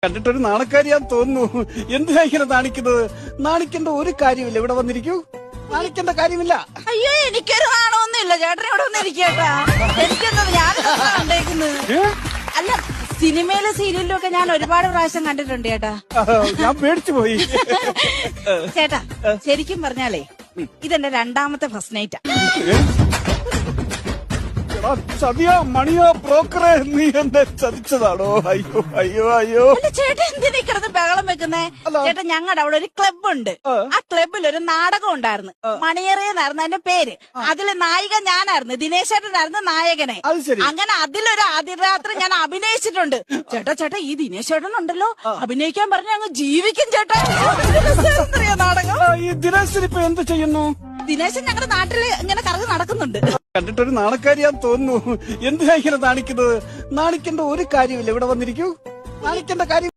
കണ്ടിട്ടൊരു നാണക്കാരിയാന്ന് തോന്നുന്നു. എന്തിനാ ഇങ്ങനെ നാണിക്കുന്നത്? നാണിക്കേണ്ട ഒരു കാര്യമില്ല. ഇവിടെ വന്നിരിക്കൂ. നാണിക്കേണ്ട കാര്യമില്ല. അയ്യോ, എനിക്കൊരു നാണമൊന്നുമില്ല. ചേട്ടൻ ഇവിടെ വന്നിരിക്കേട്ടാ. എനിക്കെന്താ ഞാനുണ്ടേക്കുന്നത്? അല്ല, സിനിമയിലും സീരിയലിലും ഒക്കെ ഞാൻ ഒരുപാട് പ്രാവശ്യം കണ്ടിട്ടുണ്ട് ചേട്ടാ. ഞാൻ പേടിച്ചു പോയി. ചേട്ടാ, ശരിക്കും പറഞ്ഞാലേ ഇതെന്റെ രണ്ടാമത്തെ ഫസ്റ്റ് നൈറ്റാ. ചതിയോ മണിയോ ബ്രോക്കറെ, നീ എന്നെ ചതിച്ചതാണോ? അയ്യോ അയ്യോ അയ്യോ. ചേട്ടൻ എന്തിനാ കിടന്ന് ബഹളം വെക്കുന്നേ? ചേട്ടാ, ഞങ്ങളുടെ അവിടെ ഒരു ക്ലബ് ഉണ്ട്. ആ ക്ലബിൽ ഒരു നാടകം ഉണ്ടായിരുന്നു. മണിയറേന്നായിരുന്നു അതിന്റെ പേര്. അതിലെ നായിക ഞാനായിരുന്നു. ദിനേശ് ചേട്ടനായിരുന്നു നായകനെ. അങ്ങനെ അതിലൊരു ആദ്യ രാത്രി ഞാൻ അഭിനയിച്ചിട്ടുണ്ട്. ചേട്ടാ, ഈ ദിനേശ് ചേട്ടൻ ഉണ്ടല്ലോ, അഭിനയിക്കാൻ പറഞ്ഞ അങ്ങ് ജീവിക്കും ചേട്ടാ. നാടകം. ഈ ദിനേശൻ ഇപ്പൊ എന്ത് ചെയ്യുന്നു? ദിനേശൻ ഞങ്ങളുടെ നാട്ടില് ഇങ്ങനെ കറങ്ങി നടക്കുന്നുണ്ട്. കണ്ടിട്ടൊരു നാണക്കാരിയാന്ന് തോന്നുന്നു. എന്തിനാ ഇങ്ങനെ നാണിക്കുന്നത്? നാണിക്കേണ്ട ഒരു കാര്യമില്ല. ഇവിടെ വന്നിരിക്കൂ. നാണിക്കേണ്ട കാര്യം